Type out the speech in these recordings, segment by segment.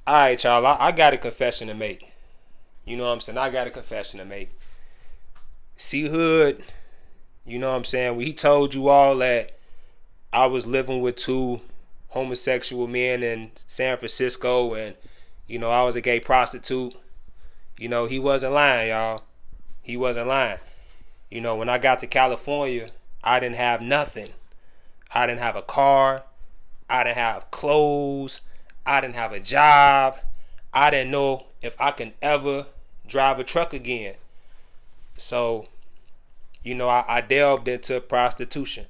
Alright, y'all, I got a confession to make. You know what I'm saying? I got a confession to make. Cee-Hood, you know what I'm saying? When he told you all that I was living with two homosexual men in San Francisco and, I was a gay prostitute, he wasn't lying, y'all. He wasn't lying. When I got to California, I didn't have nothing. I didn't have a car. I didn't have clothes. I didn't have a job. I didn't know if I can ever drive a truck again. So, I delved into prostitution.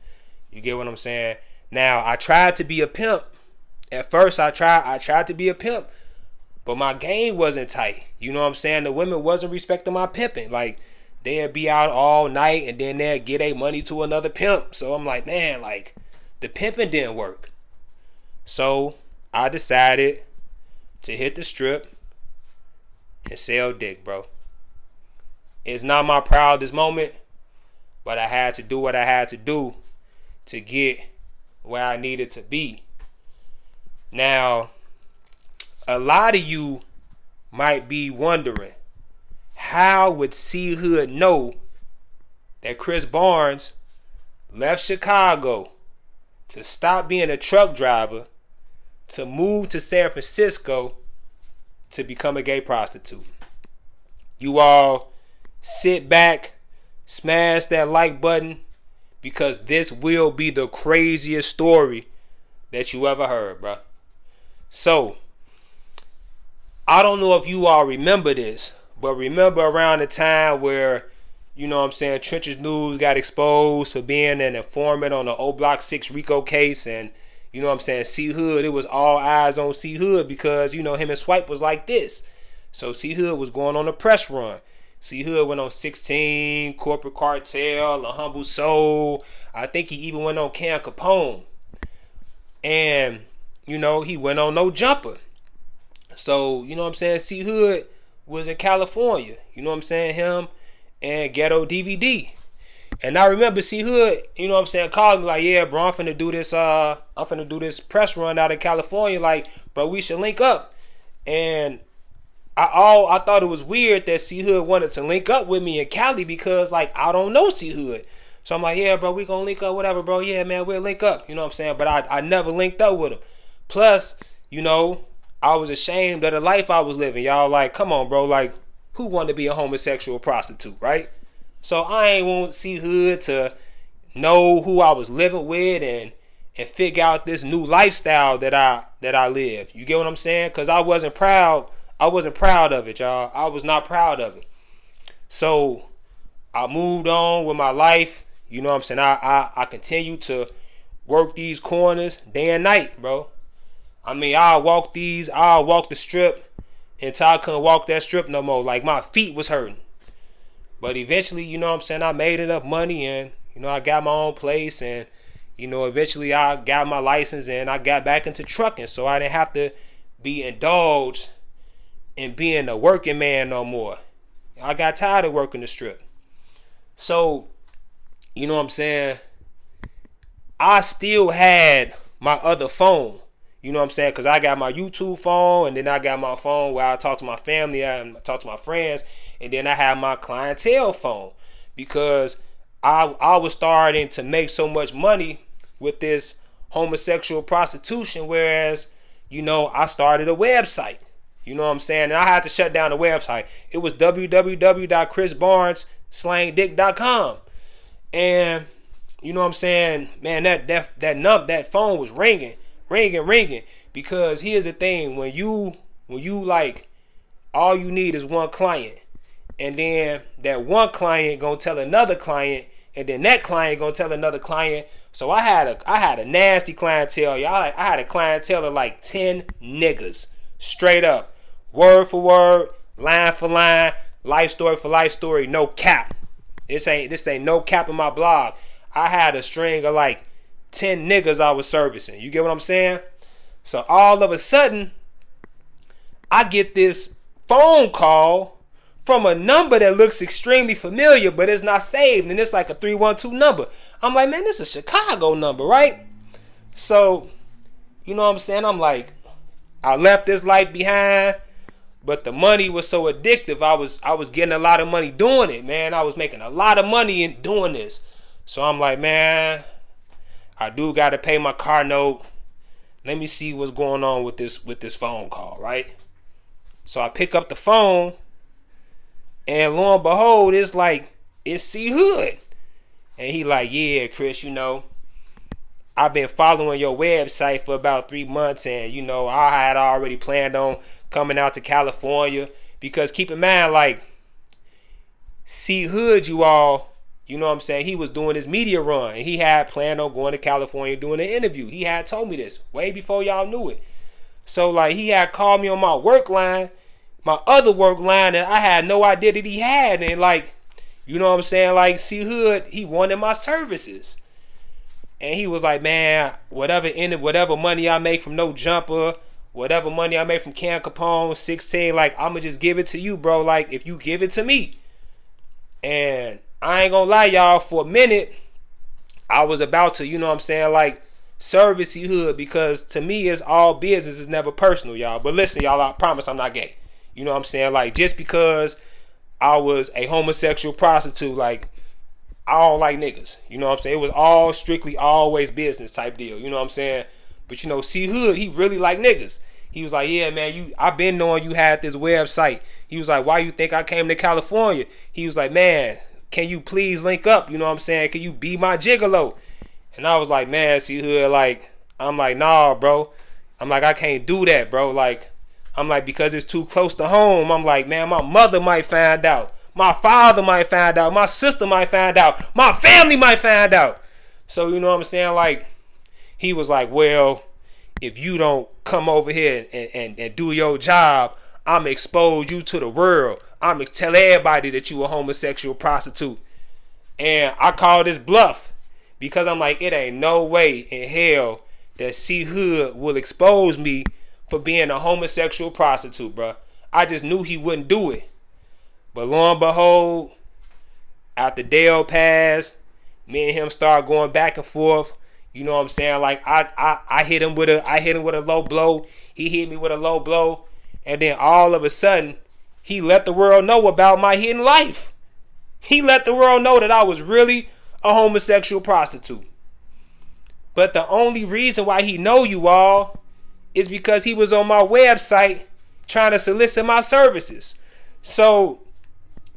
You get what I'm saying? Now, I tried to be a pimp. At first, I tried to be a pimp, but my game wasn't tight. You know what I'm saying? The women wasn't respecting my pimping. Like, they'd be out all night and then they'd get their money to another pimp. So I'm like, man, like, the pimping didn't work. So I decided to hit the strip and sell dick, bro. It's not my proudest moment, but I had to do what I had to do to get where I needed to be. Now, a lot of you might be wondering, how would Cee-Hood know that Chris Barnes left Chicago to stop being a truck driver to move to San Francisco to become a gay prostitute? You all sit back, smash that like button, because this will be the craziest story that you ever heard, bro. So, I don't know if you all remember this, but remember around the time where, Trench's News got exposed for being an informant on the O Block 6 RICO case, and, Cee-Hood, it was all eyes on Cee-Hood because, him and Swipe was like this. So Cee-Hood was going on a press run. Cee-Hood went on 16, Corporate Cartel, A Humble Soul. I think he even went on Can Capone. And, he went on No Jumper. So, Cee-Hood was in California. Him and Ghetto DVD. And I remember Cee-Hood, calling me like, yeah, bro, I'm finna do this press run out of California. Like, bro, we should link up. And I thought it was weird that Cee-Hood wanted to link up with me in Cali because, like, I don't know Cee-Hood. So I'm like, yeah, bro, we gonna link up, whatever, bro. Yeah, man, we'll link up. But I never linked up with him. Plus, I was ashamed of the life I was living. Y'all, like, come on, bro. Like, who wanted to be a homosexual prostitute, right? So I ain't want Cee-Hood to know who I was living with and figure out this new lifestyle that I live. You get what I'm saying? Because I wasn't proud. I wasn't proud of it, y'all. I was not proud of it. So I moved on with my life. I continued to work these corners day and night, bro. I'll walk the strip until I couldn't walk that strip no more. Like, my feet was hurting. But eventually, I made enough money and, I got my own place and, eventually I got my license and I got back into trucking. So I didn't have to be indulged in being a working man no more. I got tired of working the strip. So, I still had my other phone. Because I got my YouTube phone and then I got my phone where I talk to my family and I talk to my friends. And then I have my clientele phone because I was starting to make so much money with this homosexual prostitution. Whereas, I started a website. And I had to shut down the website. It was www.ChrisBarnesRaw&Uncut. And, man, that phone was ringing. Because here's the thing, when you like, all you need is one client, and then that one client gonna tell another client, and then that client gonna tell another client. So I had a nasty clientele, y'all. I had a clientele of like 10 niggas, straight up, word for word, line for line, life story for life story, no cap. This ain't no cap in my blog. I had a string of like 10 niggas I was servicing. You get what I'm saying? So all of a sudden, I get this phone call from a number that looks extremely familiar, but it's not saved, and it's like a 312 number. I'm like, man, this is a Chicago number, right? So, I'm like, I left this life behind, but the money was so addictive. I was getting a lot of money doing it, man. I was making a lot of money in doing this. So I'm like, man, I do got to pay my car note. Let me see what's going on with this phone call, right? So I pick up the phone, and lo and behold, it's Cee-Hood. And he like, yeah, Chris, I've been following your website for about 3 months, and I had already planned on coming out to California, because keep in mind, like, Cee-Hood, you know what I'm saying, he was doing his media run, and he had planned on going to California doing an interview. He had told me this way before y'all knew it. So like, he had called me on my work line, my other work line, and I had no idea that he had. And like, you know what I'm saying, like, Cee-Hood, he wanted my services. And he was like, man, whatever money I make from No Jumper, whatever money I make from Can Capone 16, like, I'ma just give it to you, bro, like, if you give it to me. And I ain't gonna lie, y'all, for a minute, I was about to, like, service Cee-Hood, because to me, it's all business, it's never personal, y'all. But listen, y'all, I promise I'm not gay. You know what I'm saying? Like, just because I was a homosexual prostitute, like, I don't like niggas. You know what I'm saying? It was all strictly always business type deal. You know what I'm saying? But Cee-Hood, he really like niggas. He was like, yeah, man, I've been knowing you had this website. He was like, why you think I came to California? He was like, man, can you please link up? You know what I'm saying? Can you be my gigolo? And I was like, man, Cee-Hood, like, I'm like, nah, bro. I'm like, I can't do that, bro. Like, I'm like, because it's too close to home. I'm like, man, my mother might find out. My father might find out. My sister might find out. My family might find out. So, you know what I'm saying? Like, he was like, well, if you don't come over here and do your job, I'm going to expose you to the world. I'm going to tell everybody that you a homosexual prostitute. And I call this bluff, because I'm like, it ain't no way in hell that Cee-Hood will expose me for being a homosexual prostitute, bro. I just knew he wouldn't do it. But lo and behold, after Dale passed, me and him started going back and forth. You know what I'm saying? Like, I hit him with a low blow. He hit me with a low blow. And then all of a sudden, he let the world know about my hidden life. He let the world know that I was really a homosexual prostitute. But the only reason why he know you all is because he was on my website trying to solicit my services. So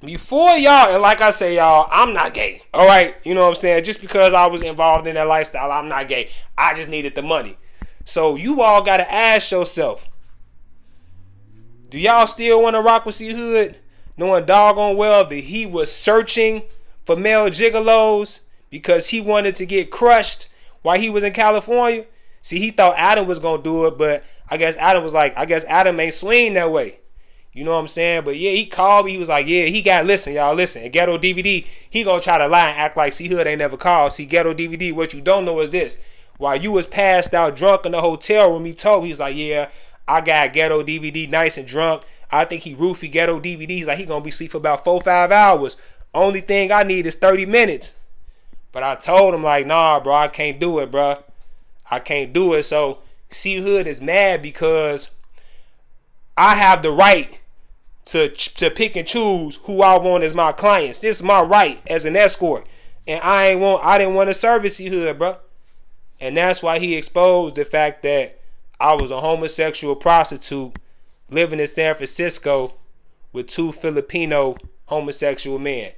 before y'all, and like I say, y'all, I'm not gay. All right, you know what I'm saying? Just because I was involved in that lifestyle, I'm not gay. I just needed the money. So you all got to ask yourself, do y'all still want to rock with Cee-Hood, knowing doggone well that he was searching for male gigolos because he wanted to get crushed while he was in California? See, he thought Adam was going to do it, but I guess Adam was like, Adam ain't swing that way. You know what I'm saying? But yeah, he called me. He was like, yeah, he got, listen, y'all, listen. And Ghetto DVD, he going to try to lie and act like Cee-Hood ain't never called. See, Ghetto DVD, what you don't know is this. While you was passed out drunk in the hotel room, he told me, he was like, yeah, I got Ghetto DVD nice and drunk. I think he roofie Ghetto DVD. He's like, he going to be asleep for about 4-5 hours. Only thing I need is 30 minutes. But I told him, like, nah, bro, I can't do it, bro. I can't do it. So Cee-Hood is mad because I have the right to pick and choose who I want as my clients. This is my right as an escort. And I didn't want to service Cee-Hood, bro. And that's why he exposed the fact that I was a homosexual prostitute living in San Francisco with 2 Filipino homosexual men.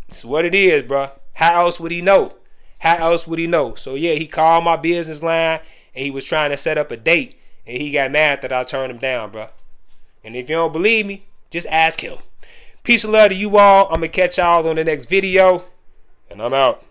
It's what it is, bro. How else would he know? How else would he know? So yeah, he called my business line and he was trying to set up a date, and he got mad that I turned him down, bro. And if you don't believe me, just ask him. Peace and love to you all. I'm going to catch y'all on the next video, and I'm out.